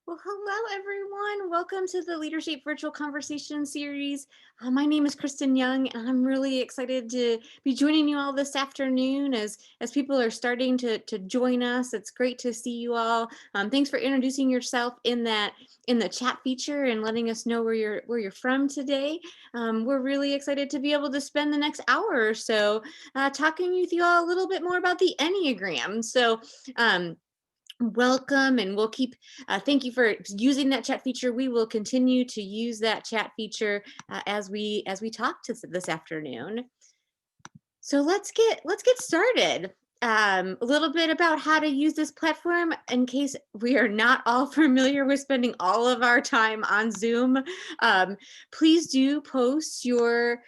Well, hello, everyone. Welcome to the LeaderShape Virtual Conversation Series. My name is Kristen Young, and I'm really excited to be joining you all this afternoon as people are starting to join us. It's great to see you all. Thanks for introducing yourself in the chat feature and letting us know where you're from today. We're really excited to be able to spend the next hour or so talking with you all a little bit more about the Enneagram. Welcome, and we'll keep thank you for using that chat feature. We will continue to use that chat feature as we talk to this afternoon. So let's get started. A little bit about how to use this platform in case we are not all familiar with spending all of our time on Zoom. Please do post your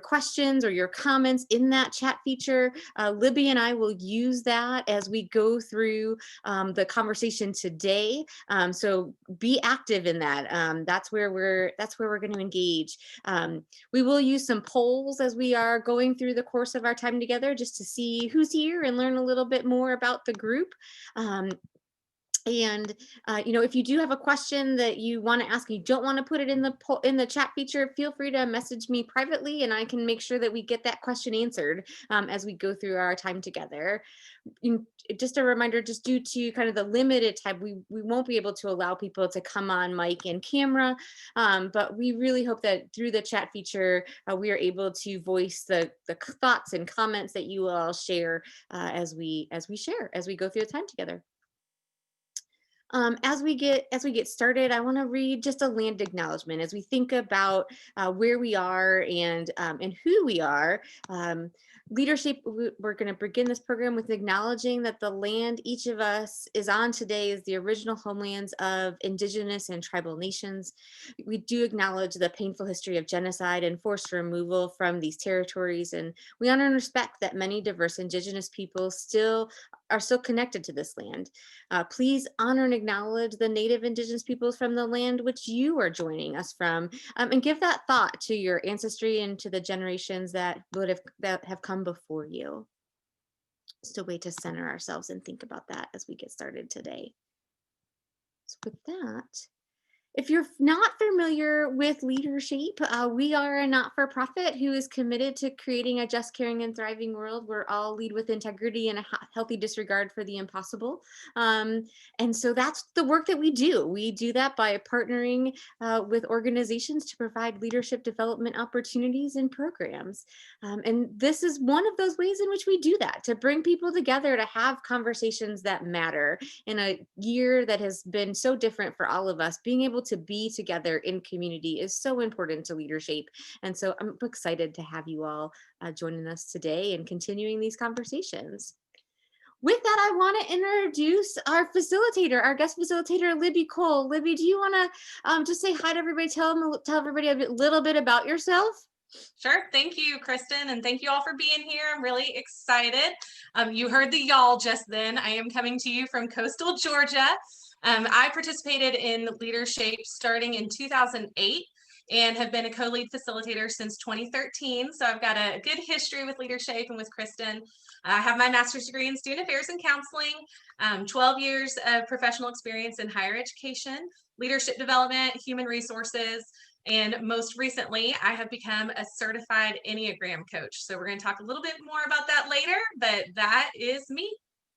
questions or your comments in that chat feature. Libby and I will use that as we go through the conversation today. So be active in that. That's where we're going to engage. We will use some polls as we are going through the course of our time together just to see who's here and learn a little bit more about the group. If you do have a question that you want to ask, you don't want to put it in the chat feature, feel free to message me privately, and I can make sure that we get that question answered as we go through our time together. Just a reminder, just due to kind of the limited time, we won't be able to allow people to come on mic and camera, but we really hope that through the chat feature, we are able to voice the thoughts and comments that you all share as we go through the time together. As we get started, I want to read just a land acknowledgement as we think about where we are and who we are. LeaderShape, we're going to begin this program with acknowledging that the land each of us is on today is the original homelands of Indigenous and tribal nations. We do acknowledge the painful history of genocide and forced removal from these territories, and we honor and respect that many diverse Indigenous peoples are still connected to this land. Please honor and acknowledge the Native Indigenous peoples from the land which you are joining us from, and give that thought to your ancestry and to the generations that have come before you. Just a way to center ourselves and think about that as we get started today. So with that, if you're not familiar with LeaderShape, we are a not-for-profit who is committed to creating a just, caring, and thriving world where all lead with integrity and a healthy disregard for the impossible. And so that's the work that we do. We do that by partnering with organizations to provide leadership development opportunities and programs. And this is one of those ways in which we do that, to bring people together to have conversations that matter. In a year that has been so different for all of us, being able to be together in community is so important to LeaderShape. And so I'm excited to have you all joining us today and continuing these conversations. With that, I want to introduce our facilitator, our guest facilitator, Libby Cole. Libby, do you want to just say hi to everybody, tell everybody a little bit about yourself? Sure. Thank you, Kristen, and thank you all for being here. I'm really excited. You heard the y'all just then. I am coming to you from coastal Georgia. I participated in LeaderShape starting in 2008 and have been a co-lead facilitator since 2013. So I've got a good history with LeaderShape and with Kristen. I have my master's degree in student affairs and counseling, 12 years of professional experience in higher education, leadership development, human resources, and most recently, I have become a certified Enneagram coach. So we're going to talk a little bit more about that later, but that is me.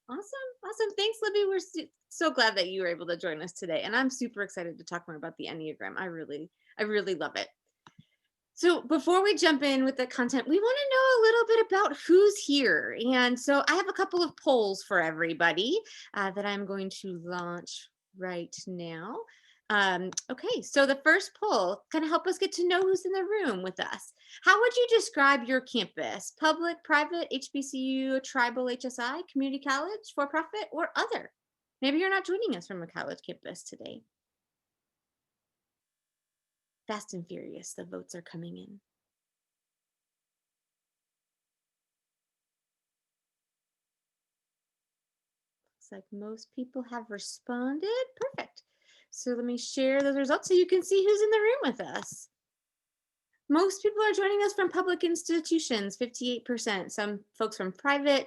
Awesome. Thanks, Libby. We're so glad that you were able to join us today. And I'm super excited to talk more about the Enneagram. I really love it. So before we jump in with the content, we want to know a little bit about who's here. And so I have a couple of polls for everybody that I'm going to launch right now. Okay, so the first poll, kind of help us get to know who's in the room with us. How would you describe your campus? Public, private, HBCU, tribal, HSI, community college, for-profit, or other? Maybe you're not joining us from a college campus today. Fast and furious, the votes are coming in. Looks like most people have responded. Perfect. So let me share those results so you can see who's in the room with us. Most people are joining us from public institutions, 58%. Some folks from private,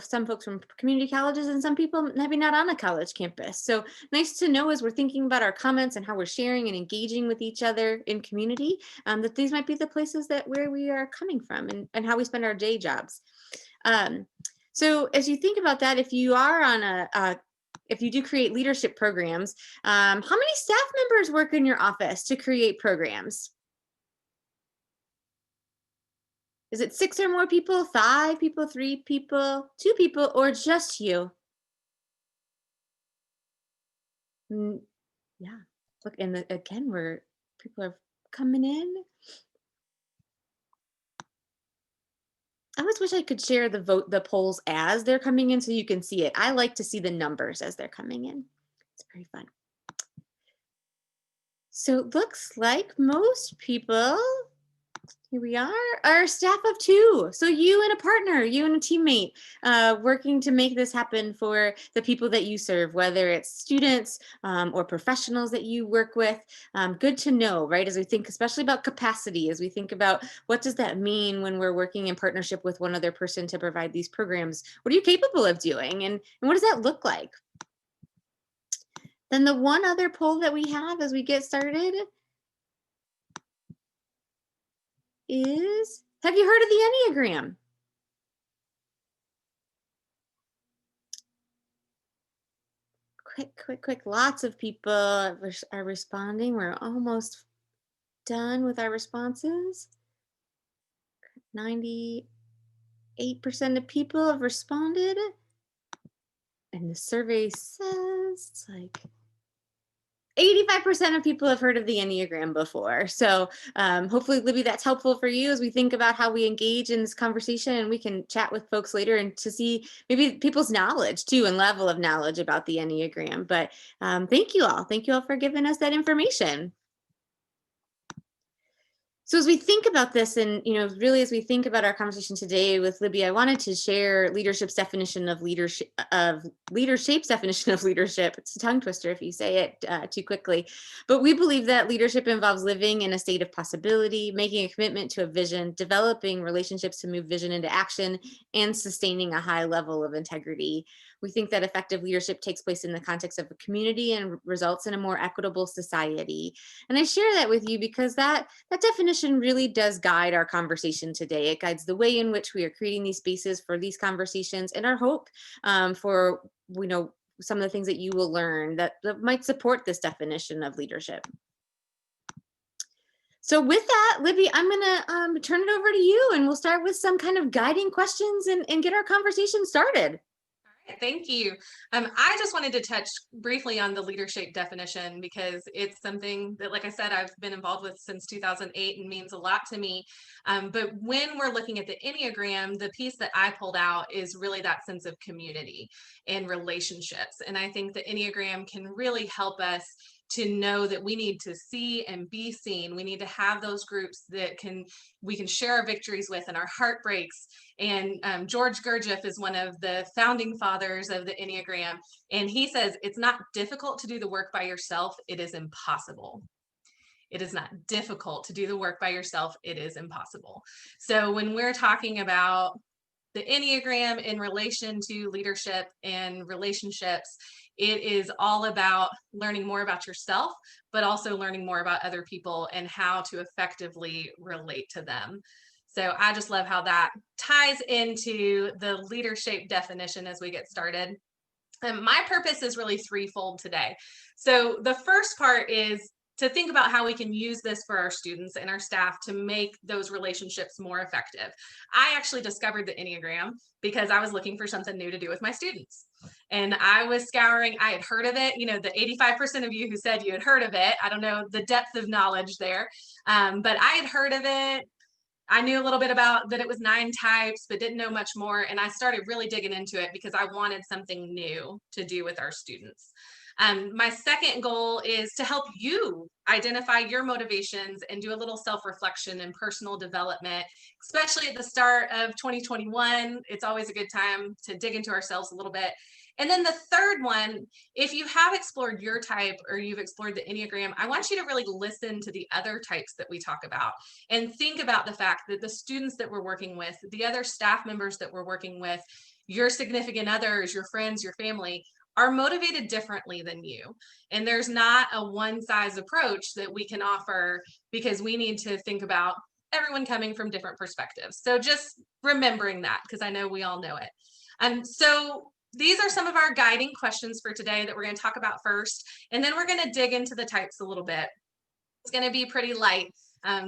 some folks from community colleges, and some people maybe not on a college campus. So nice to know as we're thinking about our comments and how we're sharing and engaging with each other in community, that these might be the places that where we are coming from and how we spend our day jobs. So as you think about that, if you are on if you do create leadership programs, how many staff members work in your office to create programs? Is it 6 or more people, 5 people, 3 people, 2 people, or just you? Mm, yeah. Look, and again, people are coming in. I always wish I could share the polls as they're coming in so you can see it. I like to see the numbers as they're coming in. It's pretty fun. So it looks like most people, here we are staff of 2. So you and a partner, you and a teammate, working to make this happen for the people that you serve, whether it's students or professionals that you work with. Good to know, right? As we think, especially about capacity, as we think about what does that mean when we're working in partnership with one other person to provide these programs? What are you capable of doing? And what does that look like? Then the one other poll that we have as we get started is, have you heard of the Enneagram? Quick. Lots of people are responding. We're almost done with our responses. 98% of people have responded. And the survey says it's like 85% of people have heard of the Enneagram before. So hopefully, Libby, that's helpful for you as we think about how we engage in this conversation, and we can chat with folks later and to see maybe people's knowledge too and level of knowledge about the Enneagram. But thank you all. Thank you all for giving us that information. So as we think about this, and really as we think about our conversation today with Libby, I wanted to share LeaderShape's definition of leadership, LeaderShape's definition of leadership. It's a tongue twister if you say it too quickly, but we believe that leadership involves living in a state of possibility, making a commitment to a vision, developing relationships to move vision into action, and sustaining a high level of integrity. We think that effective leadership takes place in the context of a community and results in a more equitable society. And I share that with you because that definition really does guide our conversation today. It guides the way in which we are creating these spaces for these conversations, and our hope for some of the things that you will learn that might support this definition of leadership. So with that, Libby, I'm going to turn it over to you, and we'll start with some kind of guiding questions and get our conversation started. Thank you. I just wanted to touch briefly on the LeaderShape definition because it's something that, like I said, I've been involved with since 2008 and means a lot to me. But when we're looking at the Enneagram, the piece that I pulled out is really that sense of community and relationships. And I think the Enneagram can really help us to know that we need to see and be seen. We need to have those groups that we can share our victories with and our heartbreaks. And George Gurdjieff is one of the founding fathers of the Enneagram. And he says, it's not difficult to do the work by yourself. It is impossible. It is not difficult to do the work by yourself. It is impossible. So when we're talking about the Enneagram in relation to leadership and relationships, it is all about learning more about yourself, but also learning more about other people and how to effectively relate to them. So I just love how that ties into the LeaderShape definition as we get started. And my purpose is really threefold today. So the first part is to think about how we can use this for our students and our staff to make those relationships more effective. I actually discovered the Enneagram because I was looking for something new to do with my students. And I was scouring, I had heard of it, the 85% of you who said you had heard of it, I don't know the depth of knowledge there, but I had heard of it. I knew a little bit about that it was 9 types, but didn't know much more. And I started really digging into it because I wanted something new to do with our students. My second goal is to help you identify your motivations and do a little self-reflection and personal development, especially at the start of 2021. It's always a good time to dig into ourselves a little bit And then the third one, if you have explored your type or you've explored the Enneagram, I want you to really listen to the other types that we talk about and think about the fact that the students that we're working with, the other staff members that we're working with, your significant others, your friends, your family, are motivated differently than you. And there's not a one size approach that we can offer because we need to think about everyone coming from different perspectives. So just remembering that, because I know we all know it. So these are some of our guiding questions for today that we're going to talk about first, and then we're going to dig into the types a little bit. It's going to be pretty light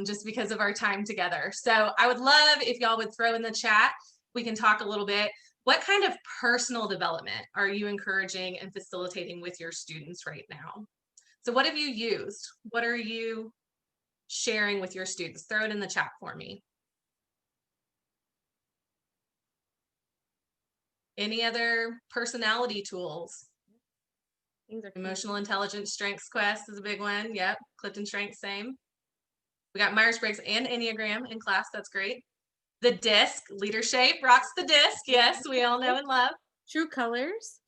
just because of our time together. So I would love if y'all would throw in the chat. We can talk a little bit. What kind of personal development are you encouraging and facilitating with your students right now? So what have you used? What are you sharing with your students? Throw it in the chat for me. Any other personality tools? Emotional intelligence strengths quest is a big one. Yep. Clifton Strengths, same. We got Myers-Briggs and Enneagram in class. That's great. The disc, LeaderShape rocks the disc. Yes, we all know and love. True Colors.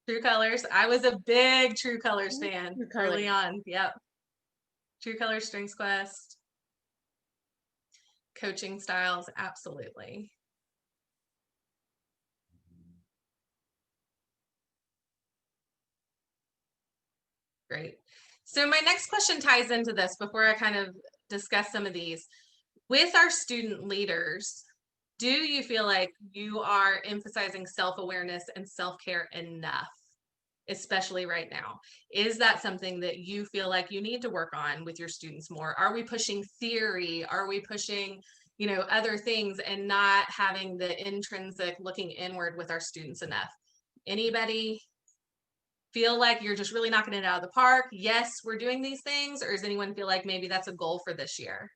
True Colors. I was a big True Colors fan early on. Yep. True Colors Strengths Quest. Coaching styles, absolutely. Great. So my next question ties into this before I kind of discuss some of these. With our student leaders, do you feel like you are emphasizing self-awareness and self-care enough, especially right now? Is that something that you feel like you need to work on with your students more? Are we pushing theory? Are we pushing, other things and not having the intrinsic looking inward with our students enough? Anybody feel like you're just really knocking it out of the park? Yes, we're doing these things. Or does anyone feel like maybe that's a goal for this year?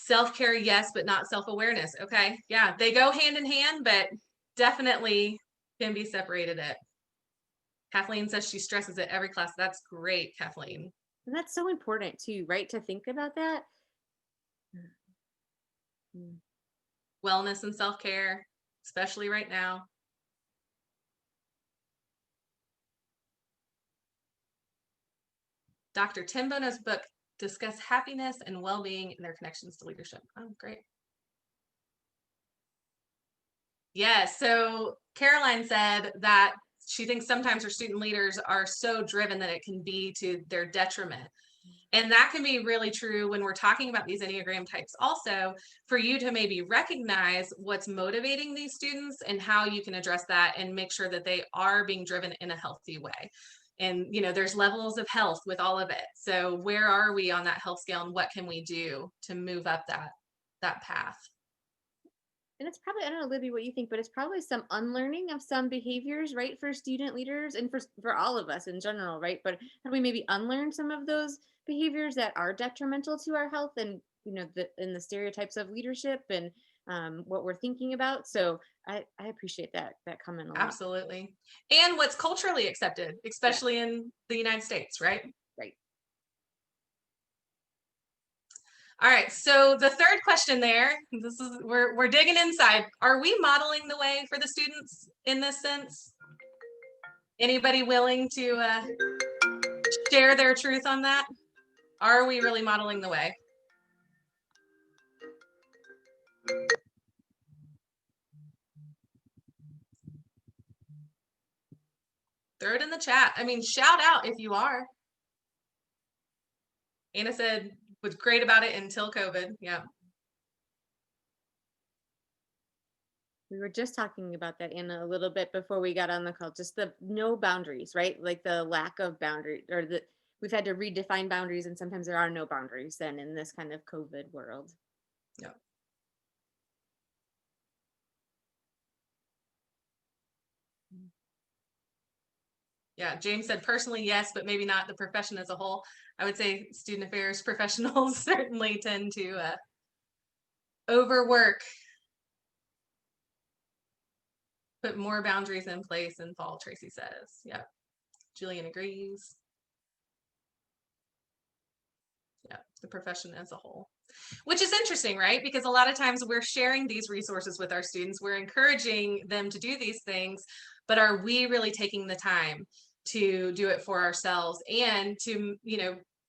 Self-care, yes, but not self-awareness. Okay. Yeah, they go hand in hand, but definitely can be separated. Kathleen says she stresses it every class. That's great, Kathleen. And that's so important too, right? To think about that. Wellness and self-care, especially right now. Dr. Tim Bono's book, Discuss Happiness and Well-Being and Their Connections to Leadership. Oh, great. Yeah, so Caroline said that she thinks sometimes her student leaders are so driven that it can be to their detriment. And that can be really true when we're talking about these Enneagram types also, for you to maybe recognize what's motivating these students and how you can address that and make sure that they are being driven in a healthy way. And, there's levels of health with all of it. So where are we on that health scale and what can we do to move up that path? And it's probably, I don't know, Libby, what you think, but it's probably some unlearning of some behaviors, right, for student leaders and for all of us in general, right? But how do we maybe unlearn some of those behaviors that are detrimental to our health and, in the stereotypes of leadership and what we're thinking about? So I appreciate that comment a lot. Absolutely. And what's culturally accepted, especially in the United States, right? Right. All right, so the third question there, we're digging inside. Are we modeling the way for the students in this sense? Anybody willing to share their truth on that? Are we really modeling the way? Throw it in the chat. I mean, shout out if you are. Anna said, was great about it until COVID. Yeah. We were just talking about that, Anna, a little bit before we got on the call, just the no boundaries, right? Like the lack of boundary, or we've had to redefine boundaries, and sometimes there are no boundaries then in this kind of COVID world. Yeah. Yeah, James said personally, yes, but maybe not the profession as a whole. I would say student affairs professionals certainly tend to overwork, put more boundaries in place in fall, Tracy says. Yeah, Julian agrees. Yeah, the profession as a whole. Which is interesting, right? Because a lot of times we're sharing these resources with our students, we're encouraging them to do these things, but are we really taking the time to do it for ourselves and to,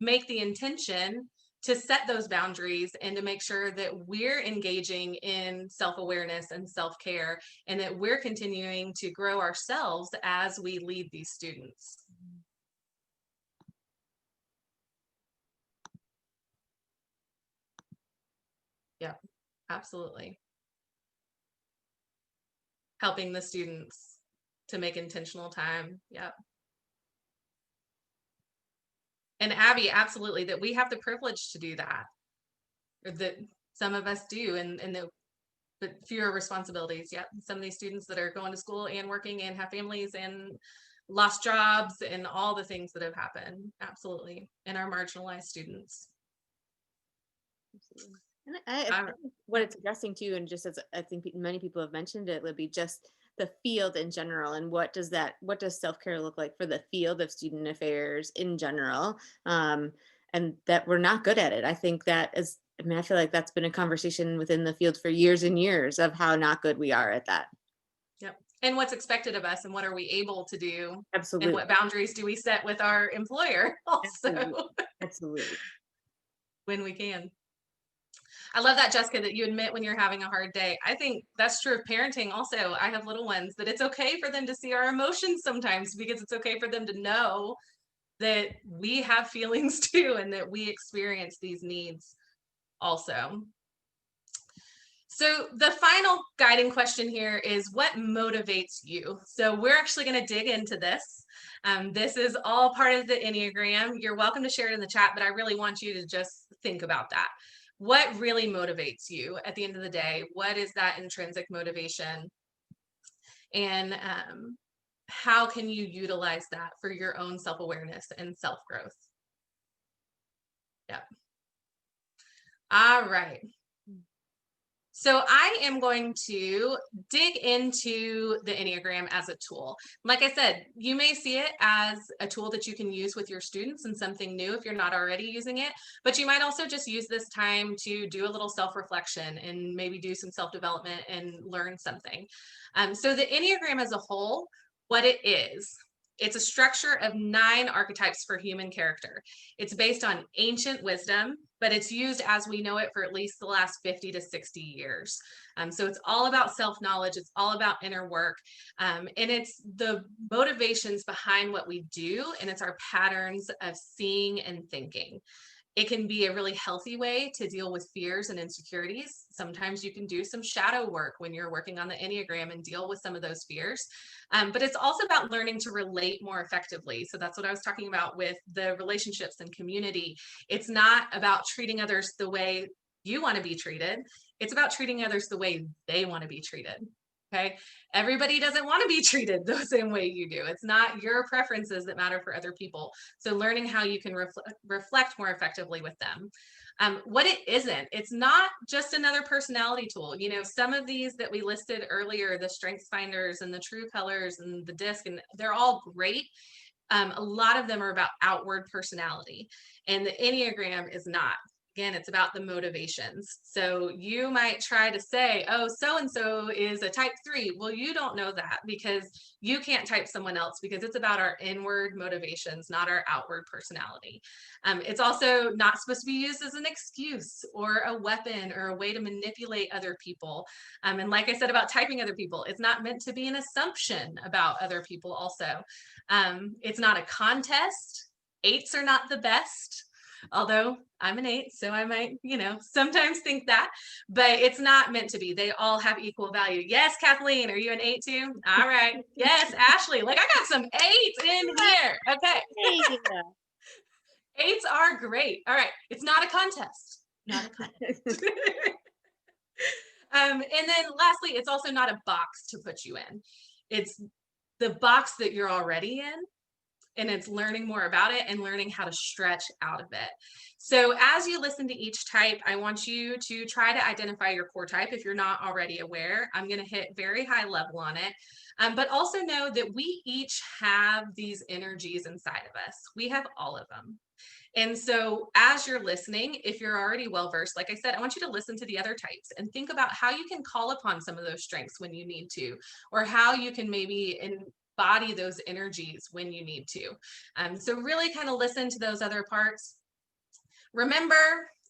make the intention to set those boundaries and to make sure that we're engaging in self-awareness and self-care and that we're continuing to grow ourselves as we lead these students. Yeah, absolutely. Helping the students to make intentional time. Yeah. And Abby, absolutely, that we have the privilege to do that, or that some of us do, and but fewer responsibilities. Yeah. Some of these students that are going to school and working and have families and lost jobs and all the things that have happened. Absolutely. And our marginalized students. Absolutely. And I think what it's addressing too, and just as I think many people have mentioned it, Libby, just the field in general, and what does self-care look like for the field of student affairs in general, and that we're not good at it. I think that is, I mean, I feel like that's been a conversation within the field for years and years of how not good we are at that. Yep. And what's expected of us and what are we able to do? Absolutely. And what boundaries do we set with our employer also? Absolutely. When we can. I love that, Jessica, that you admit when you're having a hard day. I think that's true of parenting also. I have little ones, that it's okay for them to see our emotions sometimes, because it's okay for them to know that we have feelings too and that we experience these needs also. So the final guiding question here is, what motivates you? So we're actually going to dig into this. This is all part of the Enneagram. You're welcome to share it in the chat, but I really want you to just think about that. What really motivates you at the end of the day? What is that intrinsic motivation? And how can you utilize that for your own self-awareness and self-growth? Yep. All right. So I am going to dig into the Enneagram as a tool. Like I said, you may see it as a tool that you can use with your students and something new if you're not already using it, but you might also just use this time to do a little self-reflection and maybe do some self-development and learn something. So the Enneagram as a whole, what it is, it's a structure of 9 archetypes for human character. It's based on ancient wisdom, but it's used as we know it for at least the last 50 to 60 years. So it's all about self-knowledge. It's all about inner work. And it's the motivations behind what we do, and it's our patterns of seeing and thinking. It can be a really healthy way to deal with fears and insecurities. Sometimes you can do some shadow work when you're working on the Enneagram and deal with some of those fears. But it's also about learning to relate more effectively. So that's what I was talking about with the relationships and community. It's not about treating others the way you want to be treated. It's about treating others the way they want to be treated. Okay. Everybody doesn't want to be treated the same way you do. It's not your preferences that matter for other people. So learning how you can reflect more effectively with them. What it isn't, it's not just another personality tool. You know, some of these that we listed earlier, the strengths finders and the true colors and the disc, and they're all great. A lot of them are about outward personality, and the Enneagram is not. Again, it's about the motivations. So you might try to say, oh, so-and-so is a type 3. Well, you don't know that because you can't type someone else, because it's about our inward motivations, not our outward personality. It's also not supposed to be used as an excuse or a weapon or a way to manipulate other people. And like I said about typing other people, it's not meant to be an assumption about other people also. It's not a contest. 8s are not the best. Although I'm an 8, so I might, sometimes think that, but it's not meant to be. They all have equal value. Yes, Kathleen, are you an 8 too? All right. Yes, Ashley, like I got some 8s in here. Okay. 8s are great. All right. It's not a contest. Not a contest. And then lastly, it's also not a box to put you in. It's the box that you're already in. and it's learning more about it and learning how to stretch out of it. So as you listen to each type, I want you to try to identify your core type. If you're not already aware, I'm going to hit very high level on it. But also know that we each have these energies inside of us. We have all of them. And so as you're listening, if you're already well versed, like I said, I want you to listen to the other types and think about how you can call upon some of those strengths when you need to, or how you can maybe embody those energies when you need to. So really kind of listen to those other parts. Remember,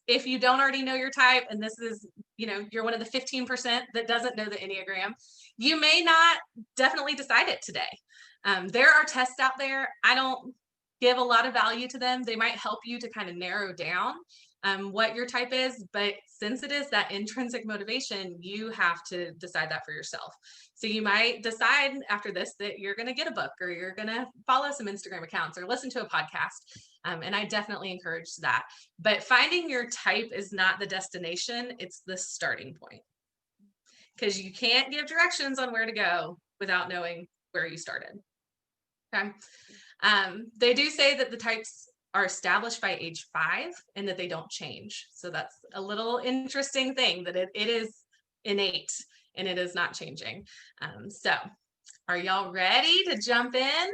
if you don't already know your type, and this is, you're one of the 15% that doesn't know the Enneagram, you may not definitely decide it today. There are tests out there. I don't give a lot of value to them. They might help you to kind of narrow down what your type is, but since it is that intrinsic motivation, you have to decide that for yourself. So you might decide after this that you're going to get a book, or you're going to follow some Instagram accounts, or listen to a podcast. And I definitely encourage that. But finding your type is not the destination, it's the starting point. Because you can't give directions on where to go without knowing where you started. Okay. They do say that the types are established by age 5 and that they don't change. So that's a little interesting thing, that it is innate and it is not changing. So are y'all ready to jump in?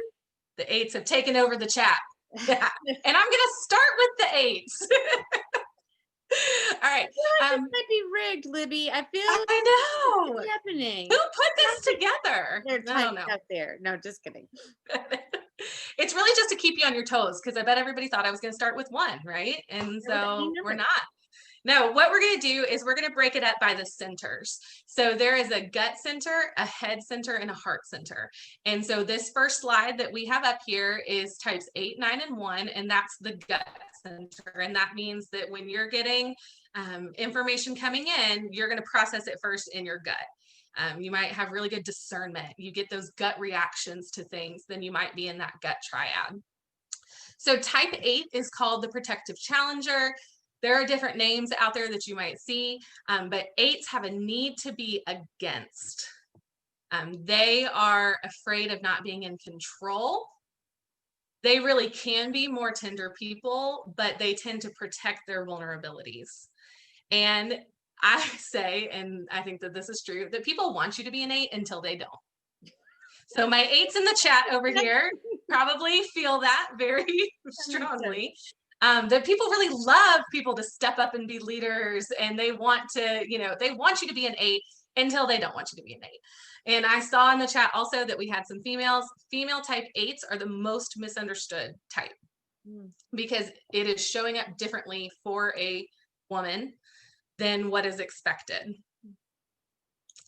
The 8s have taken over the chat. Yeah. And I'm going to start with the 8s. All right. This might be rigged, Libby. I feel I know. what's happening. Who put this together? They're I don't know. out there. No, just kidding. It's really just to keep you on your toes, because I bet everybody thought I was going to start with 1, right? And so we're not. No, what we're going to do is we're going to break it up by the centers. So there is a gut center, a head center, and a heart center. And so this first slide that we have up here is types 8, 9, and 1, and that's the gut center. And that means that when you're getting information coming in, you're going to process it first in your gut. You might have really good discernment. You get those gut reactions to things, then you might be in that gut triad. So type 8 is called the protective challenger. There are different names out there that you might see, but 8s have a need to be against. They are afraid of not being in control. They really can be more tender people, but they tend to protect their vulnerabilities. And I say, and I think that this is true, that people want you to be an 8 until they don't. So my 8s in the chat over here probably feel that very strongly. That people really love people to step up and be leaders, and they want to, they want you to be an 8 until they don't want you to be an 8. And I saw in the chat also that we had some females. Female type 8s are the most misunderstood type because it is showing up differently for a woman than what is expected.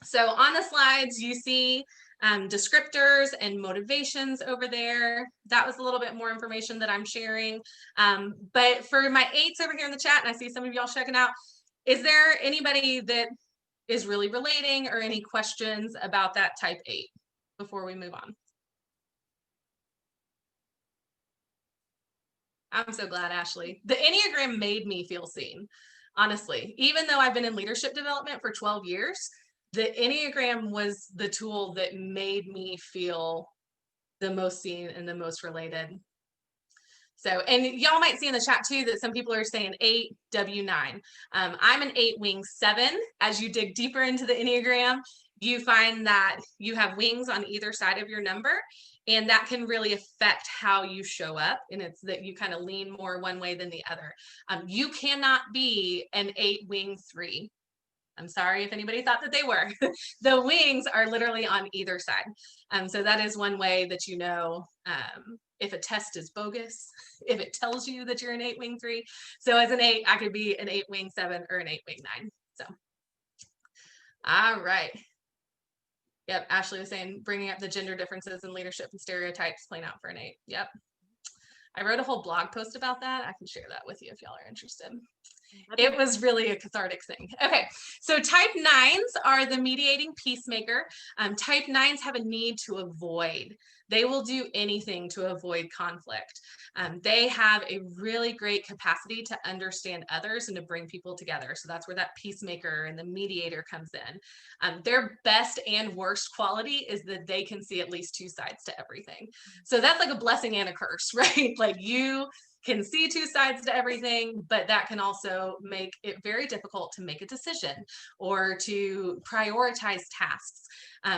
So on the slides, you see descriptors and motivations over there. That was a little bit more information that I'm sharing. But for my 8s over here in the chat, and I see some of y'all checking out, is there anybody that is really relating, or any questions about that type 8 before we move on? I'm so glad, Ashley. The Enneagram made me feel seen, honestly. Even though I've been in leadership development for 12 years, the Enneagram was the tool that made me feel the most seen and the most related. So, and y'all might see in the chat too that some people are saying 8, W9. I'm an 8 wing 7. As you dig deeper into the Enneagram, you find that you have wings on either side of your number, and that can really affect how you show up. And it's that you kind of lean more one way than the other. You cannot be an 8 wing 3. I'm sorry if anybody thought that they were. The wings are literally on either side. So that is one way that you know if a test is bogus, if it tells you that you're an 8 wing 3. So as an 8, I could be an 8 wing 7 or an 8 wing 9. So, all right. Yep, Ashley was saying, bringing up the gender differences in leadership and stereotypes playing out for an 8. Yep. I wrote a whole blog post about that. I can share that with you if y'all are interested. It was really a cathartic thing. Okay, so type nines are the mediating peacemaker. Type nines have a need to avoid. They will do anything to avoid conflict. They have a really great capacity to understand others and to bring people together. So that's where that peacemaker and the mediator comes in. Their best and worst quality is that they can see at least two sides to everything. So that's like a blessing and a curse, right? Like you can see two sides to everything, but that can also make it very difficult to make a decision or to prioritize tasks.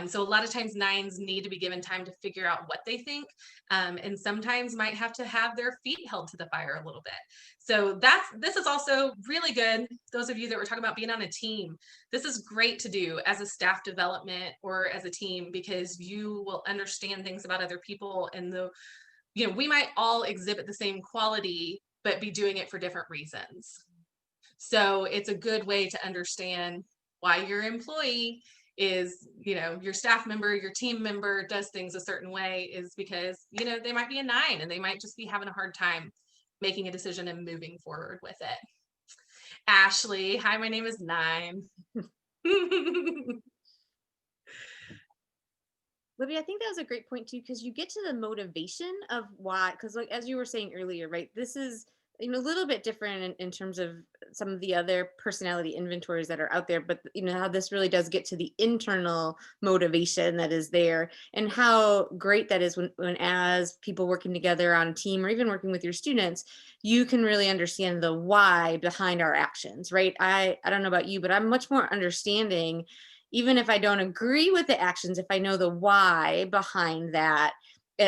So a lot of times nines need to be given time to figure out what they think, and sometimes might have to have their feet held to the fire a little bit. So this is also really good. Those of you that were talking about being on a team, this is great to do as a staff development or as a team, because you will understand things about other people, and we might all exhibit the same quality, but be doing it for different reasons. So it's a good way to understand why your employee is, your staff member, your team member does things a certain way, is because, they might be a nine and they might just be having a hard time making a decision and moving forward with it. Ashley, hi, my name is Nine. Libby, I think that was a great point too, because you get to the motivation of why, because like as you were saying earlier, right, this is a little bit different in terms of some of the other personality inventories that are out there, but how this really does get to the internal motivation that is there, and how great that is when as people working together on a team or even working with your students, you can really understand the why behind our actions, right? I don't know about you, but I'm much more understanding. Even if I don't agree with the actions, if I know the why behind that,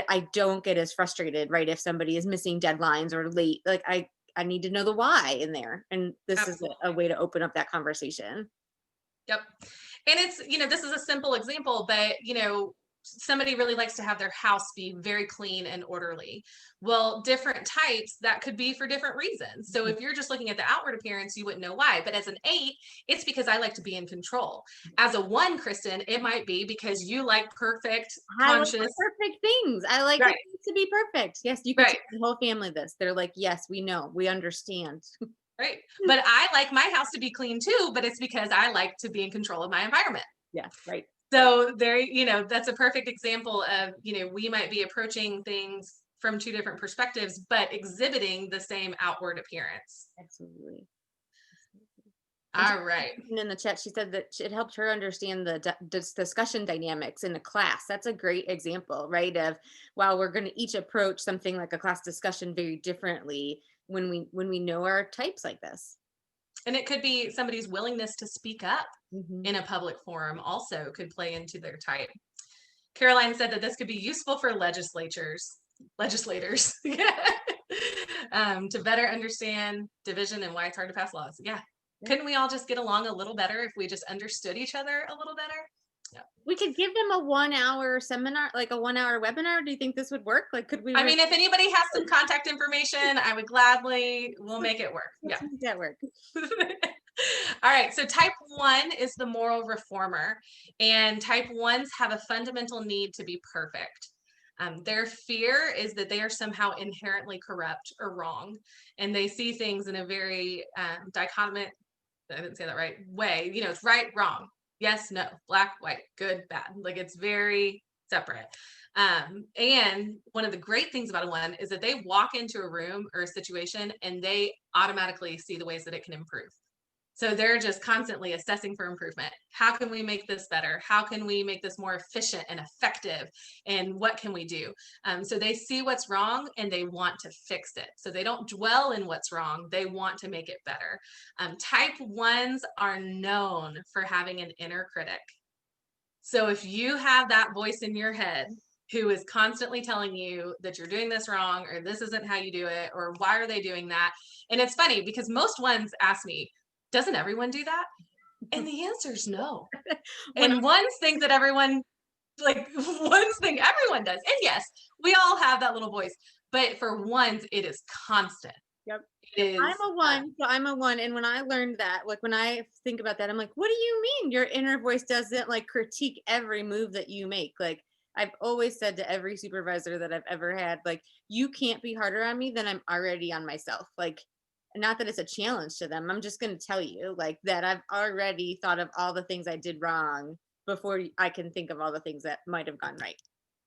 I don't get as frustrated, right? If somebody is missing deadlines or late, like I need to know the why in there. And this Absolutely. is a way to open up that conversation. Yep. And it's, this is a simple example, but, somebody really likes to have their house be very clean and orderly. Well, different types, that could be for different reasons. So if you're just looking at the outward appearance, you wouldn't know why. But as an eight, it's because I like to be in control. As a one, Kristen, it might be because you like perfect, I like conscious. perfect things. I like Right. it to be perfect. Yes, you could Right. tell the whole family this. They're like, yes, we know, we understand. Right. But I like my house to be clean too, but it's because I like to be in control of my environment. Yes, right. So there, that's a perfect example of, we might be approaching things from two different perspectives, but exhibiting the same outward appearance. Absolutely. All right. In the chat, she said that it helped her understand the discussion dynamics in a class. That's a great example, right? Of wow, we're going to each approach something like a class discussion very differently when we know our types like this. And it could be somebody's willingness to speak up Mm-hmm. in a public forum also could play into their type. Caroline said that this could be useful for legislators to better understand division and why it's hard to pass laws. Yeah. Couldn't we all just get along a little better if we just understood each other a little better? Yeah. We could give them a 1 hour seminar, like a 1 hour webinar. Do you think this would work? Like, could we? I mean, if anybody has some contact information, I would gladly, we'll make it work. Let's make that work. All right. So type 1 is the moral reformer, and type 1s have a fundamental need to be perfect. Their fear is that they are somehow inherently corrupt or wrong, and they see things in a very dichotomous, I didn't say that right, way. It's right, wrong, yes, no, black, white, good, bad. Like it's very separate. And one of the great things about a one is that they walk into a room or a situation and they automatically see the ways that it can improve. So they're just constantly assessing for improvement. How can we make this better? How can we make this more efficient and effective? And what can we do? So they see what's wrong and they want to fix it. So they don't dwell in what's wrong. They want to make it better. Type 1s are known for having an inner critic. So if you have that voice in your head who is constantly telling you that you're doing this wrong, or this isn't how you do it, or why are they doing that? And it's funny because most ones ask me, doesn't everyone do that? And the answer is no. And ones think that everyone, ones think everyone does. And yes, we all have that little voice, but for ones, it is constant. Yep. It is, I'm a one, so I'm a one. And when I learned that, like when I think about that, I'm like, what do you mean your inner voice doesn't like critique every move that you make? Like I've always said to every supervisor that I've ever had, like, you can't be harder on me than I'm already on myself. Like not that it's a challenge to them. I'm just going to tell you like that I've already thought of all the things I did wrong before I can think of all the things that might have gone right.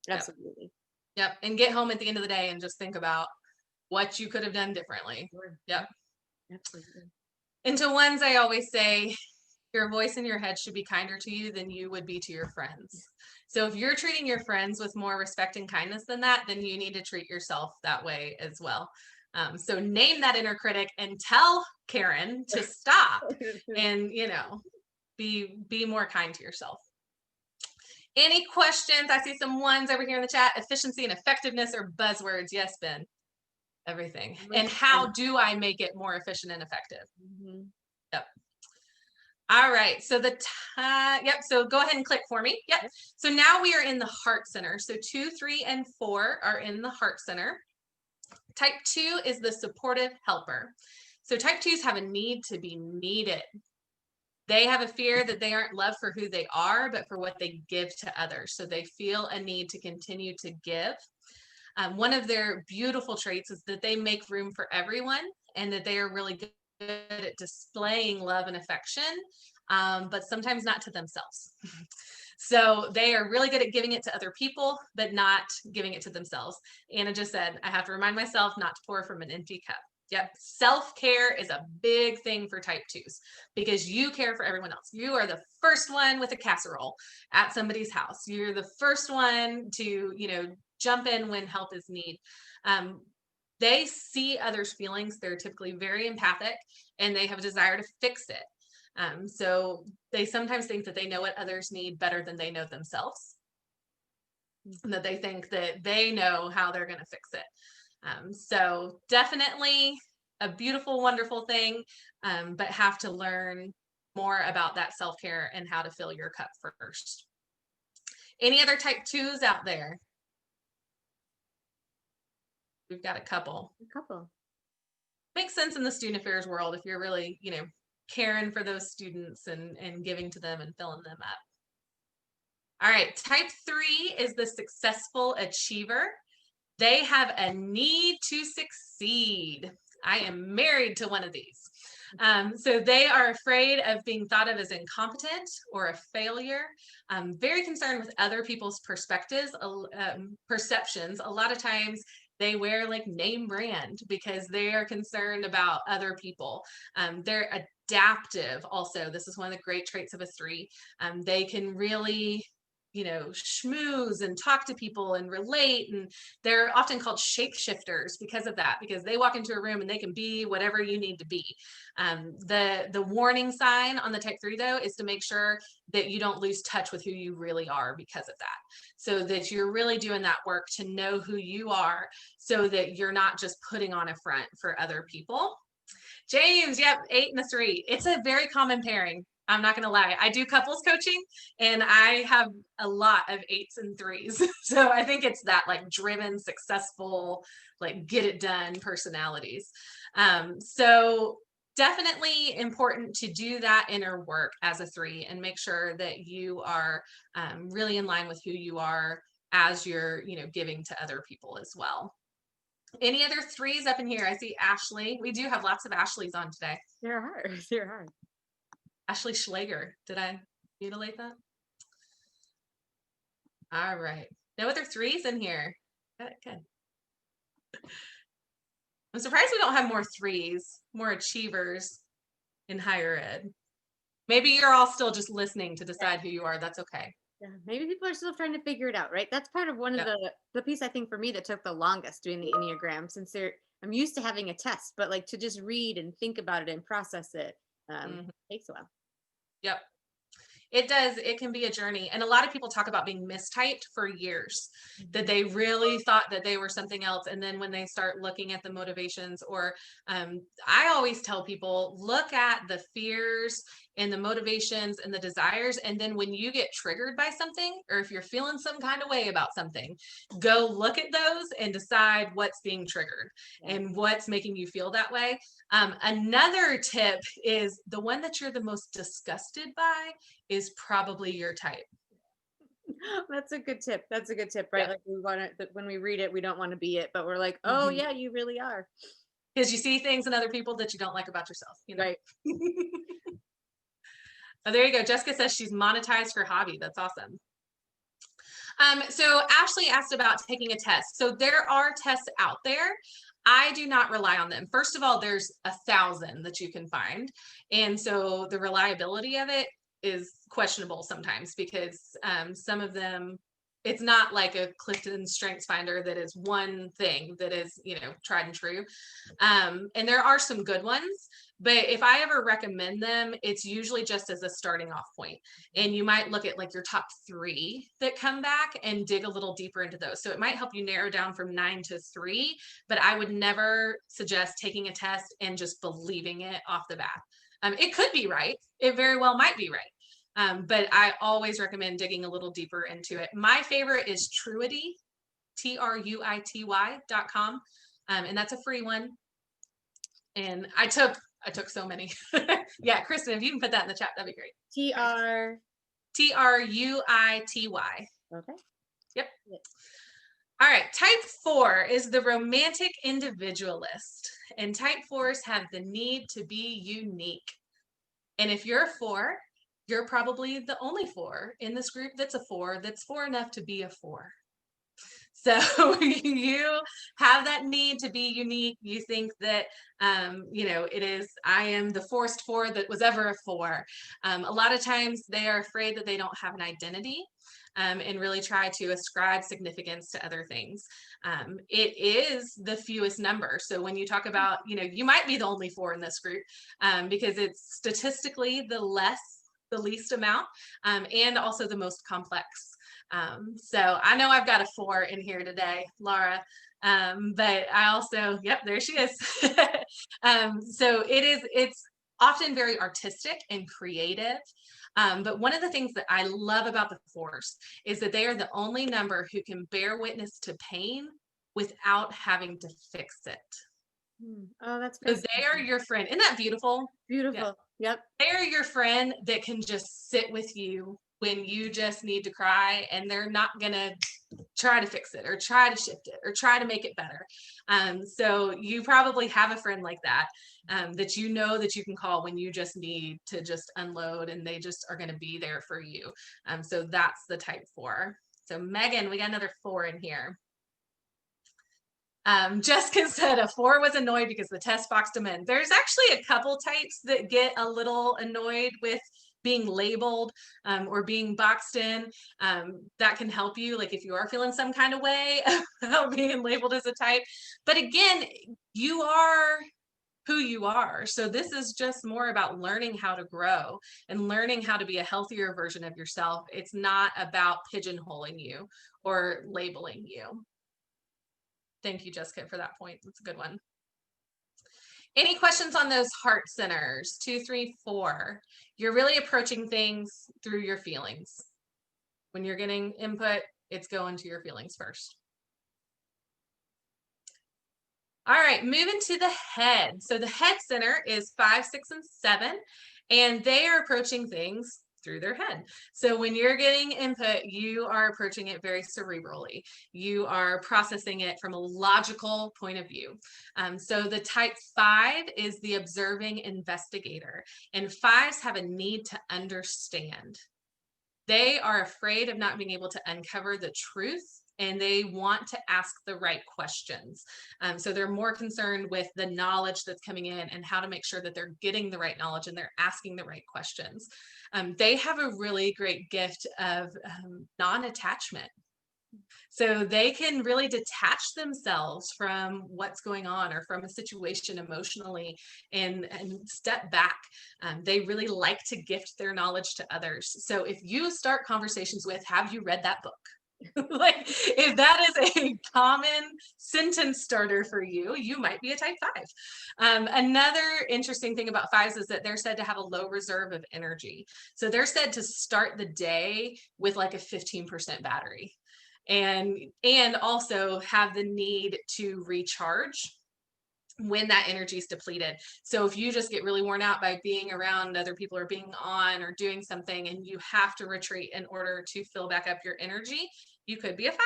Yep. Absolutely. Yep. And get home at the end of the day and just think about what you could have done differently. Sure. Yep. Absolutely. And to ones, I always say, your voice in your head should be kinder to you than you would be to your friends. So if you're treating your friends with more respect and kindness than that, then you need to treat yourself that way as well. So name that inner critic and tell Karen to stop and, be more kind to yourself. Any questions? I see some ones over here in the chat. Efficiency and effectiveness are buzzwords. Yes, Ben. Everything. And how do I make it more efficient and effective? Mm-hmm. Yep. All right. So yep. So go ahead and click for me. Yep. So now we are in the heart center. So 2, 3, and 4 are in the heart center. Type 2 is the supportive helper. So type 2s have a need to be needed. They have a fear that they aren't loved for who they are, but for what they give to others. So they feel a need to continue to give. One of their beautiful traits is that they make room for everyone and that they are really good at displaying love and affection, but sometimes not to themselves. So they are really good at giving it to other people, but not giving it to themselves. Anna just said, I have to remind myself not to pour from an empty cup. Yep. Self-care is a big thing for type 2s because you care for everyone else. You are the first one with a casserole at somebody's house. You're the first one to, jump in when help is needed. They see others' feelings. They're typically very empathic and they have a desire to fix it. So they sometimes think that they know what others need better than they know themselves. And that they think that they know how they're going to fix it. So definitely a beautiful, wonderful thing, but have to learn more about that self-care and how to fill your cup first. Any other type 2s out there? We've got a couple. Makes sense in the student affairs world if you're really, caring for those students and giving to them and filling them up. All right, type 3 is the successful achiever. They have a need to succeed. I am married to one of these. So they are afraid of being thought of as incompetent or a failure, very concerned with other people's perspectives, perceptions. A lot of times they wear like name brand because they are concerned about other people. They're adaptive also. This is one of the great traits of a 3. They can really schmooze and talk to people and relate. And they're often called shapeshifters because of that, because they walk into a room and they can be whatever you need to be. The warning sign on the type 3 though, is to make sure that you don't lose touch with who you really are because of that. So that you're really doing that work to know who you are so that you're not just putting on a front for other people. James, yep, 8 and a 3. It's a very common pairing. I'm not going to lie. I do couples coaching and I have a lot of 8s and 3s. So I think it's that like driven, successful, like get it done personalities. So definitely important to do that inner work as a 3 and make sure that you are really in line with who you are as you're, giving to other people as well. Any other 3s up in here? I see Ashley. We do have lots of Ashleys on today. There are. Ashley Schlager. Did I mutilate that? All right. No other 3s in here. Good. I'm surprised we don't have more 3s, more achievers in higher ed. Maybe you're all still just listening to decide who you are. That's okay. Yeah, maybe people are still trying to figure it out, right? That's part of one of the piece I think for me that took the longest doing the Enneagram, since I'm used to having a test, but like to just read and think about it and process it takes a while. Yep. It does. It can be a journey. And a lot of people talk about being mistyped for years, that they really thought that they were something else. And then when they start looking at the motivations, or I always tell people, look at the fears and the motivations and the desires. And then when you get triggered by something, or if you're feeling some kind of way about something, go look at those and decide what's being triggered and what's making you feel that way. Another tip is the one that you're the most disgusted by is probably your type. That's a good tip. That's a good tip, right? Like we want to, when we read it, we don't want to be it, but we're like, oh yeah, you really are. because you see things in other people that you don't like about yourself, you know. Right. Oh, there you go. Jessica says she's monetized her hobby. That's awesome. So Ashley asked about taking a test. So there are tests out there. I do not rely on them. First of all, there's 1,000 that you can find. And so the reliability of it is questionable sometimes because some of them, it's not like a Clifton Strengths Finder that is one thing that is, tried and true. And there are some good ones, but if I ever recommend them, it's usually just as a starting off point. And you might look at like your top 3 that come back and dig a little deeper into those. So it might help you narrow down from 9 to 3, but I would never suggest taking a test and just believing it off the bat. It could be right. It very well might be right. But I always recommend digging a little deeper into it. My favorite is Truity, TRUITY.com. And that's a free one. And I took so many. Yeah, Kristen, if you can put that in the chat, that'd be great. TRUITY. Okay. Yep. All right. Type 4 is the romantic individualist. And type 4s have the need to be unique. And if you're a 4, you're probably the only 4 in this group that's a 4 that's 4 enough to be a 4. So you have that need to be unique. You think that, it is, I am the forced 4 that was ever a 4. A lot of times they are afraid that they don't have an identity. And really try to ascribe significance to other things. It is the fewest number. So when you talk about, you might be the only 4 in this group because it's statistically the least amount and also the most complex. So I know I've got a 4 in here today, Laura, but I also, yep, there she is. So it's often very artistic and creative. But one of the things that I love about the 4s is that they are the only number who can bear witness to pain without having to fix it. Oh, that's So they are your friend. Isn't that beautiful? beautiful. Yeah. Yep. They are your friend that can just sit with you when you just need to cry, and they're not gonna try to fix it or try to shift it or try to make it better. So you probably have a friend like that, that that you can call when you just need to just unload, and they just are going to be there for you. So that's the type 4. So Megan, we got another 4 in here. Jessica said a 4 was annoyed because the test boxed them in. There's actually a couple types that get a little annoyed with being labeled or being boxed in. That can help you, like if you are feeling some kind of way about being labeled as a type. But again, you are who you are. So this is just more about learning how to grow and learning how to be a healthier version of yourself. It's not about pigeonholing you or labeling you. Thank you, Jessica, for that point. That's a good one. Any questions on those heart centers? 2, 3, 4. You're really approaching things through your feelings. When you're getting input, it's going to your feelings first. All right, moving to the head. So the head center is 5, 6, and 7, and they are approaching things through their head. So when you're getting input, you are approaching it very cerebrally. You are processing it from a logical point of view. So the type 5 is the observing investigator, and 5s have a need to understand. They are afraid of not being able to uncover the truth, and they want to ask the right questions. So they're more concerned with the knowledge that's coming in and how to make sure that they're getting the right knowledge and they're asking the right questions. They have a really great gift of non-attachment. So they can really detach themselves from what's going on or from a situation emotionally and step back. They really like to gift their knowledge to others. So if you start conversations with, have you read that book? Like if that is a common sentence starter for you, you might be a type 5. Another interesting thing about 5s is that they're said to have a low reserve of energy. So they're said to start the day with like a 15% battery and also have the need to recharge when that energy is depleted. So if you just get really worn out by being around other people or being on or doing something and you have to retreat in order to fill back up your energy, you could be a 5.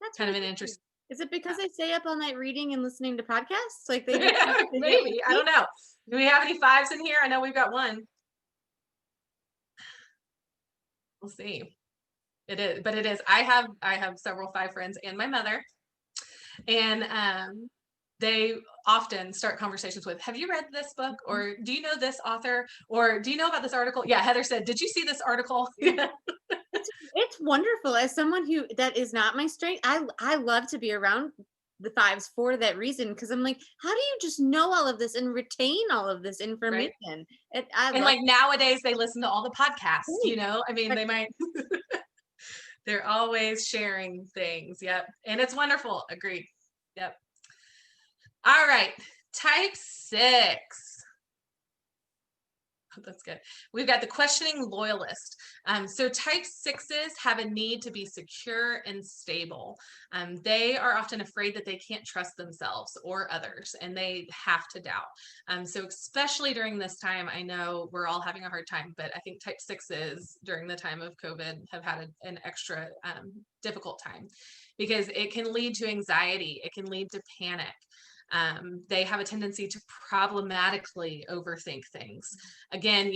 That's kind of an interesting. Is it because they stay up all night reading and listening to podcasts? Like they just Maybe, I don't know. Do we have any 5s in here? I know we've got one. We'll see. It is, but it is. I have several 5 friends and my mother, and they often start conversations with, have you read this book, or do you know this author, or do you know about this article? Yeah, Heather said, did you see this article? It's wonderful. As someone who that is not my strength, I love to be around the 5s for that reason, because I'm like, how do you just know all of this and retain all of this Right. information? I And love like nowadays they listen to all the podcasts, it. I mean, they might, they're always sharing things. Yep. And it's wonderful. Agreed. Yep. All right. Type 6. Oh, that's good. We've got the questioning loyalist. So type 6s have a need to be secure and stable. They are often afraid that they can't trust themselves or others, and they have to doubt. So especially during this time, I know we're all having a hard time, but I think type 6s during the time of COVID have had an extra difficult time, because it can lead to anxiety. It can lead to panic. They have a tendency to problematically overthink things. Again,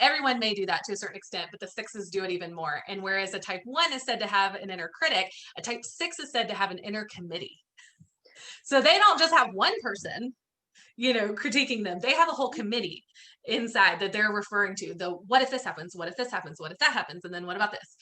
everyone may do that to a certain extent, but the 6s do it even more. And whereas a type 1 is said to have an inner critic, a type 6 is said to have an inner committee. So they don't just have one person, critiquing them. They have a whole committee inside that they're referring to. The what if this happens? What if this happens? What if that happens? And then what about this?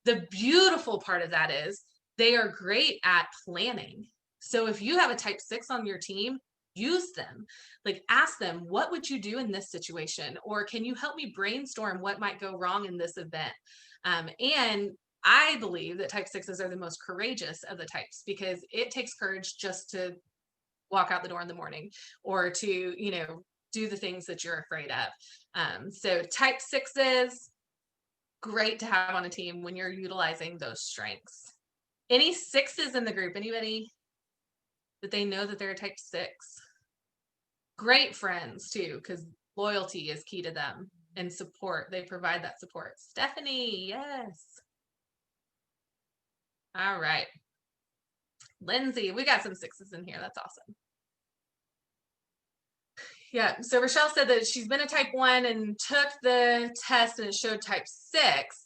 The beautiful part of that is they are great at planning. So if you have a type 6 on your team, use them. Like, ask them, what would you do in this situation? Or can you help me brainstorm what might go wrong in this event? And I believe that type 6s are the most courageous of the types, because it takes courage just to walk out the door in the morning, or to, do the things that you're afraid of. So type 6s, great to have on a team when you're utilizing those strengths. Any 6s in the group? Anybody that they know that they're a type 6? Great friends too, because loyalty is key to them, and support. They provide that support. Stephanie, yes. All right. Lindsay, we got some 6s in here. That's awesome. Yeah, so Rochelle said that she's been a type 1 and took the test and it showed type 6.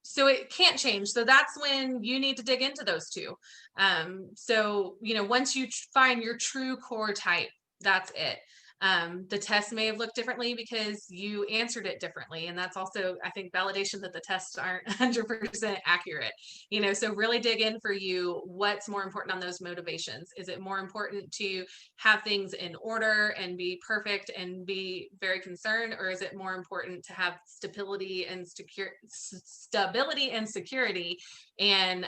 So it can't change. So that's when you need to dig into those two. So, once you find your true core type, that's it. The test may have looked differently because you answered it differently. And that's also, I think, validation that the tests aren't 100% accurate. So really dig in for you. What's more important on those motivations? Is it more important to have things in order and be perfect and be very concerned? Or is it more important to have stability and security and,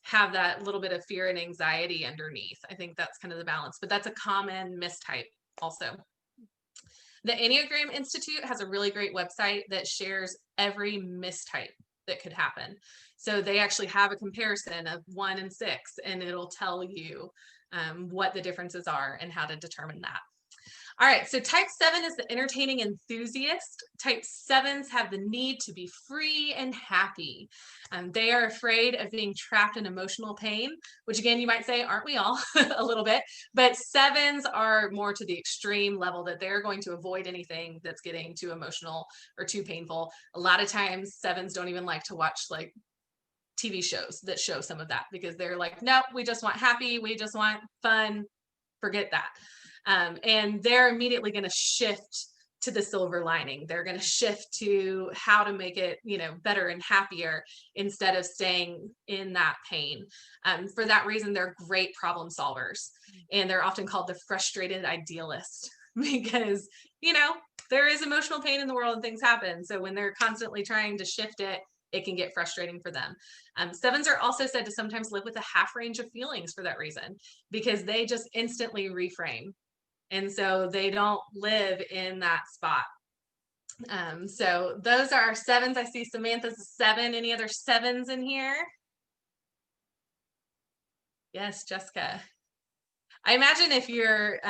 have that little bit of fear and anxiety underneath? I think that's kind of the balance, but that's a common mistype also. The Enneagram Institute has a really great website that shares every mistype that could happen. So they actually have a comparison of 1 and 6, and it'll tell you what the differences are and how to determine that. All right, so type 7 is the entertaining enthusiast. Type 7s have the need to be free and happy. They are afraid of being trapped in emotional pain, which again, you might say, aren't we all a little bit? But 7s are more to the extreme level that they're going to avoid anything that's getting too emotional or too painful. A lot of times 7s don't even like to watch like TV shows that show some of that, because they're like, nope, we just want happy, we just want fun, forget that. And they're immediately going to shift to the silver lining. They're going to shift to how to make it, better and happier, instead of staying in that pain. For that reason, they're great problem solvers, and they're often called the frustrated idealist, because, there is emotional pain in the world and things happen. So when they're constantly trying to shift it, it can get frustrating for them. 7s are also said to sometimes live with a half range of feelings for that reason, because they just instantly reframe. And so they don't live in that spot. So those are our 7s. I see Samantha's a 7. Any other 7s in here? Yes, Jessica. I imagine if you're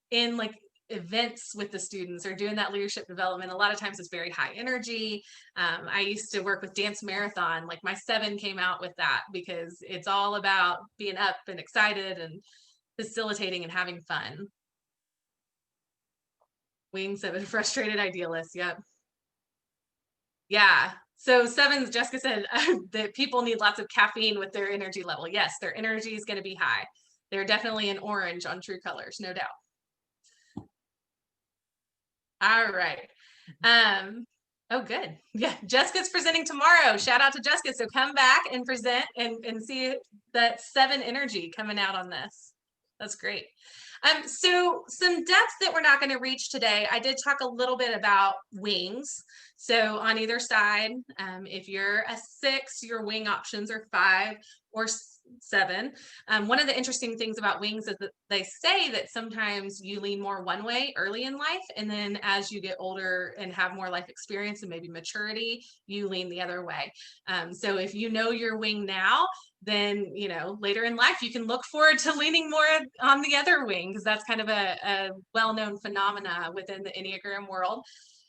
in like events with the students or doing that leadership development, a lot of times it's very high energy. I used to work with Dance Marathon. Like my 7 came out with that because it's all about being up and excited and facilitating and having fun. Wings of a frustrated idealist. Yep. Yeah. So 7s, Jessica said that people need lots of caffeine with their energy level. Yes, their energy is going to be high. They're definitely an orange on True Colors, no doubt. All right. Oh, good. Yeah, Jessica's presenting tomorrow. Shout out to Jessica. So come back and present and see that 7 energy coming out on this. That's great. So some depth that we're not going to reach today. I did talk a little bit about wings. So on either side, if you're a 6, your wing options are 5 or 7. One of the interesting things about wings is that they say that sometimes you lean more one way early in life, and then as you get older and have more life experience and maybe maturity, you lean the other way. So if you know your wing now, then later in life you can look forward to leaning more on the other wing, because that's kind of a well-known phenomena within the Enneagram world.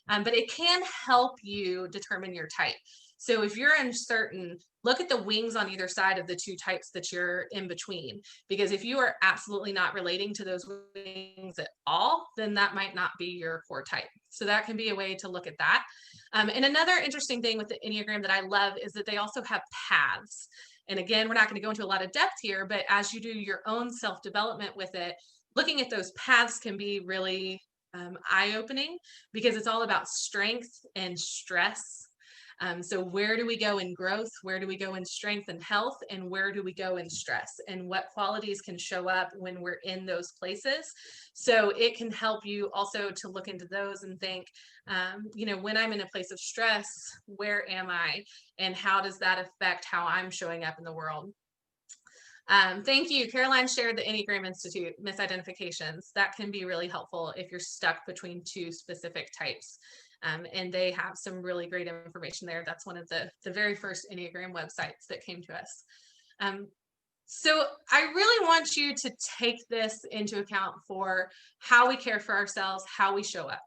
But it can help you determine your type. So if you're uncertain, look at the wings on either side of the 2 types that you're in between. Because if you are absolutely not relating to those wings at all, then that might not be your core type. So that can be a way to look at that. And another interesting thing with the Enneagram that I love is that they also have paths. And again, we're not going to go into a lot of depth here, but as you do your own self-development with it, looking at those paths can be really eye-opening, because it's all about strength and stress. So where do we go in growth? Where do we go in strength and health? And where do we go in stress? And what qualities can show up when we're in those places? So it can help you also to look into those and think, when I'm in a place of stress, where am I? And how does that affect how I'm showing up in the world? Thank you. Caroline shared the Enneagram Institute misidentifications. That can be really helpful if you're stuck between 2 specific types. And they have some really great information there. That's one of the very first Enneagram websites that came to us. So I really want you to take this into account for how we care for ourselves, how we show up.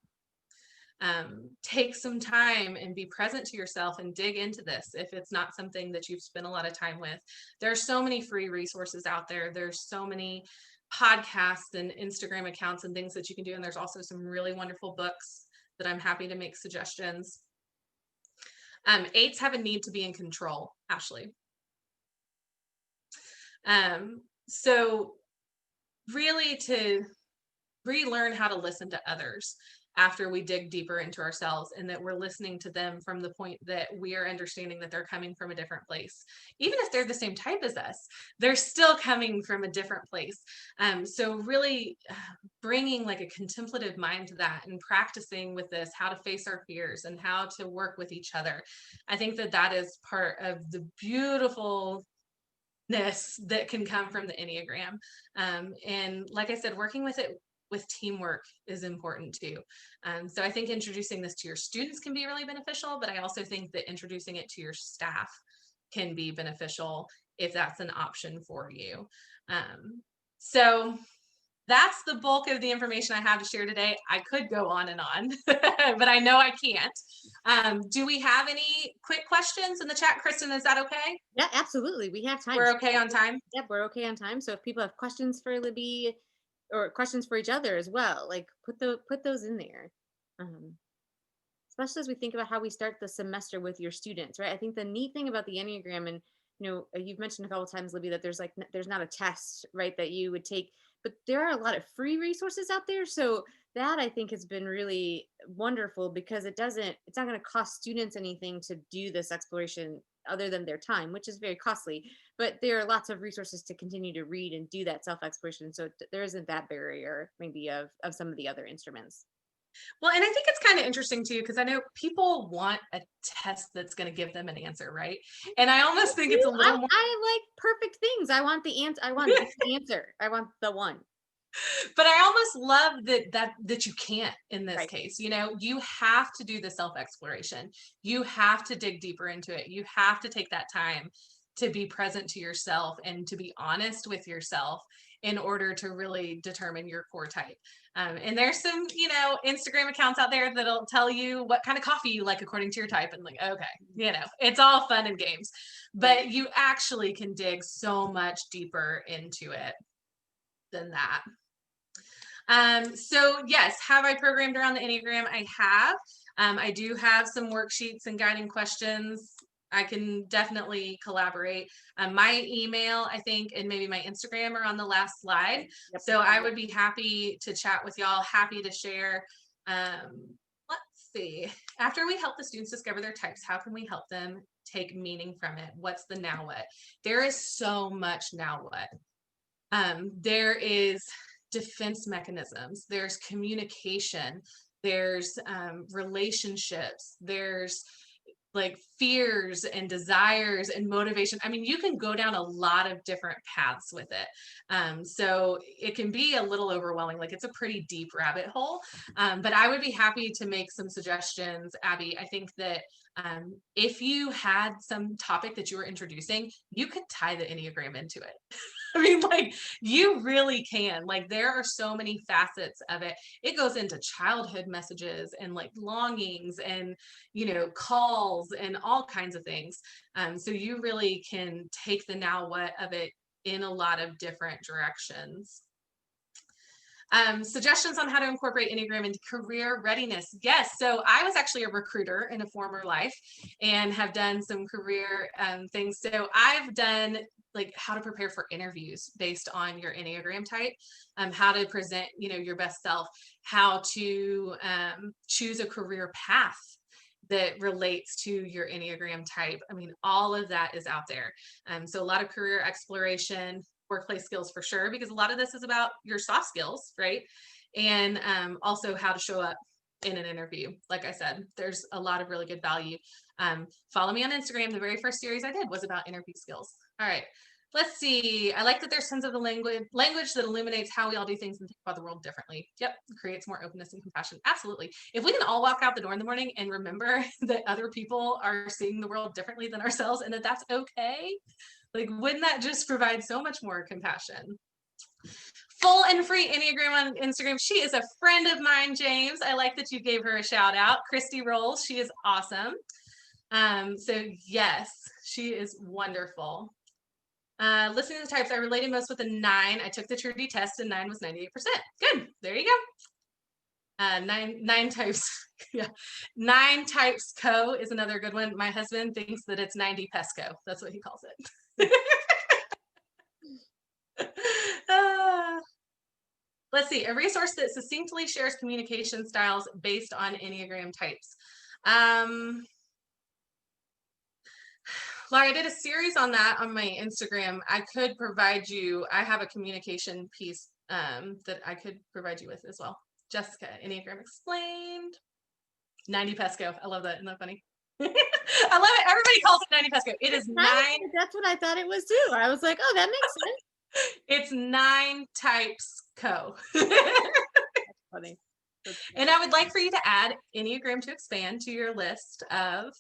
Take some time and be present to yourself and dig into this if it's not something that you've spent a lot of time with. There are so many free resources out there. There's so many podcasts and Instagram accounts and things that you can do. And there's also some really wonderful books that I'm happy to make suggestions. 8s have a need to be in control, Ashley. So really to relearn how to listen to others after we dig deeper into ourselves, and that we're listening to them from the point that we are understanding that they're coming from a different place. Even if they're the same type as us, they're still coming from a different place. So really bringing like a contemplative mind to that and practicing with this, how to face our fears and how to work with each other. I think that that is part of the beautifulness that can come from the Enneagram. And like I said, working with it with teamwork is important too. So I think introducing this to your students can be really beneficial, but I also think that introducing it to your staff can be beneficial if that's an option for you. So that's the bulk of the information I have to share today. I could go on and on, but I know I can't. Do we have any quick questions in the chat? Kristen, is that okay? Yeah, absolutely. We have time. We're okay on time? Yep, we're okay on time. So if people have questions for Libby or questions for each other as well, like put those in there. Especially as we think about how we start the semester with your students, right? I think the neat thing about the Enneagram, and you've mentioned a couple times, Libby, that there's not a test, right, that you would take, but there are a lot of free resources out there. So that I think has been really wonderful, because it's not going to cost students anything to do this exploration other than their time, which is very costly. But there are lots of resources to continue to read and do that self-exploration. So there isn't that barrier maybe of some of the other instruments. Well, and I think it's kind of interesting too, because I know people want a test that's going to give them an answer, right? And I almost think it's a little more. I like perfect things. I want the answer. I want the answer. I want the one. But I almost love that you can't in this Right. case. You have to do the self-exploration. You have to dig deeper into it. You have to take that time to be present to yourself and to be honest with yourself in order to really determine your core type. And there's some, Instagram accounts out there that'll tell you what kind of coffee you like according to your type. And like, okay, it's all fun and games, but you actually can dig so much deeper into it than that. So yes, have I programmed around the Enneagram? I have. I do have some worksheets and guiding questions. I can definitely collaborate. My email, I think, and maybe my Instagram are on the last slide. Yep. So I would be happy to chat with y'all, happy to share. Let's see. After we help the students discover their types, how can we help them take meaning from it? What's the now what? There is so much now what. There is defense mechanisms, there's communication, there's relationships, there's like fears and desires and motivation. I mean, you can go down a lot of different paths with it. So it can be a little overwhelming, like it's a pretty deep rabbit hole. But I would be happy to make some suggestions, Abby. I think that if you had some topic that you were introducing, you could tie the Enneagram into it. I mean, like you really can. Like there are so many facets of it. It goes into childhood messages and like longings and, calls and all kinds of things. So you really can take the now what of it in a lot of different directions. Suggestions on how to incorporate Enneagram into career readiness. Yes, so I was actually a recruiter in a former life and have done some career things. So I've done like how to prepare for interviews based on your Enneagram type, how to present, your best self, how to choose a career path that relates to your Enneagram type. I mean, all of that is out there. So a lot of career exploration, workplace skills for sure, because a lot of this is about your soft skills, right? And also how to show up in an interview. Like I said, there's a lot of really good value. Follow me on Instagram. The very first series I did was about interview skills. All right, let's see. I like that there's tons of the language that illuminates how we all do things and think about the world differently. Yep, creates more openness and compassion. Absolutely. If we can all walk out the door in the morning and remember that other people are seeing the world differently than ourselves and that that's okay, like, wouldn't that just provide so much more compassion? Full and free Enneagram on Instagram. She is a friend of mine, James. I like that you gave her a shout out. Christy Rolls, she is awesome. So yes, she is wonderful. Listening to the types, I related most with a 9. I took the Trudy test and 9 was 98%. Good, there you go. Nine types. Yeah. 9 types co is another good one. My husband thinks that it's 90 pesco. That's what he calls it. Let's see, a resource that succinctly shares communication styles based on Enneagram types. Laura, I did a series on that on my Instagram. I could provide you, I have a communication piece that I could provide you with as well. Jessica, Enneagram Explained. 90 pesco. I love that. Isn't that funny? I love it. Everybody calls it 90 pesco. It is 9. That's what I thought it was too. I was like, oh, that makes sense. It's 9 types co. That's funny. And I would like for you to add Enneagram to Expand to your list of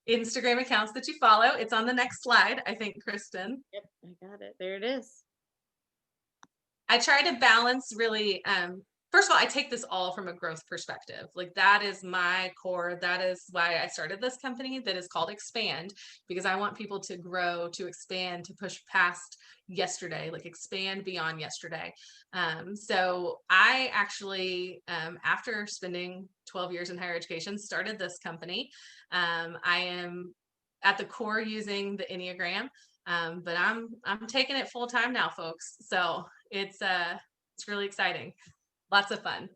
Instagram accounts that you follow. It's on the next slide, I think, Kristen. Yep, I got it. There it is. I try to balance really, first of all, I take this all from a growth perspective. Like that is my core. That is why I started this company that is called Expand, because I want people to grow, to expand, to push past yesterday, like expand beyond yesterday. So I actually, after spending 12 years in higher education, started this company. I am at the core using the Enneagram, but I'm taking it full time now, folks. So it's really exciting. Lots of fun.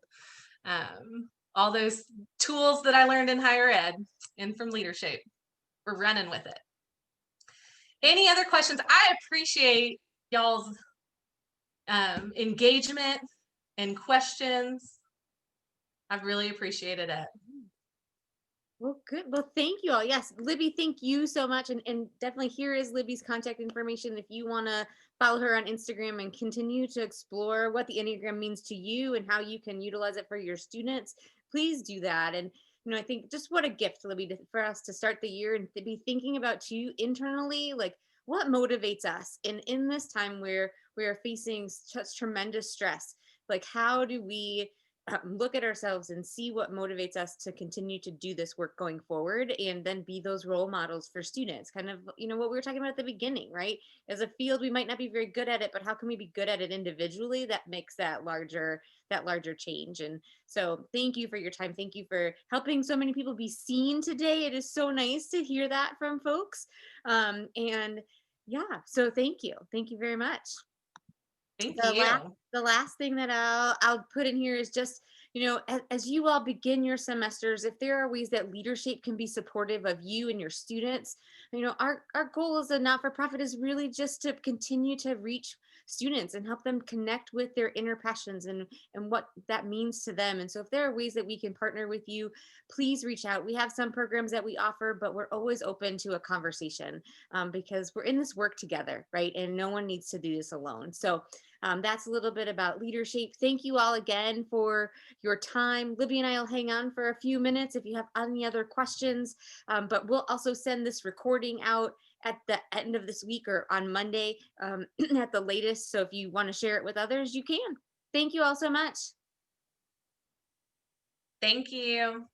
All those tools that I learned in higher ed and from LeaderShape, we're running with it. Any other questions? I appreciate y'all's engagement and questions. I've really appreciated it. Well, good. Well, thank you all. Yes, Libby, thank you so much. And definitely here is Libby's contact information. If you want to follow her on Instagram and continue to explore what the Enneagram means to you and how you can utilize it for your students, please do that. And, I think just what a gift, Libby, for us to start the year and to be thinking about you internally, like what motivates us in this time where we are facing such tremendous stress. Like, how do we look at ourselves and see what motivates us to continue to do this work going forward, and then be those role models for students? Kind of, what we were talking about at the beginning, right? As a field, we might not be very good at it, but how can we be good at it individually that makes that larger change? And so thank you for your time. Thank you for helping so many people be seen today. It is so nice to hear that from folks. And yeah, so thank you very much. Thank the last you. the last thing that I'll put in here is just, as you all begin your semesters, if there are ways that leadership can be supportive of you and your students. Our goal as a not-for-profit is really just to continue to reach students and help them connect with their inner passions and what that means to them. And so if there are ways that we can partner with you, please reach out. We have some programs that we offer, but we're always open to a conversation, because we're in this work together, right? And no one needs to do this alone. So that's a little bit about leadership. Thank you all again for your time. Libby and I will hang on for a few minutes if you have any other questions, but we'll also send this recording out at the end of this week or on Monday, at the latest. So if you want to share it with others, you can. Thank you all so much. Thank you.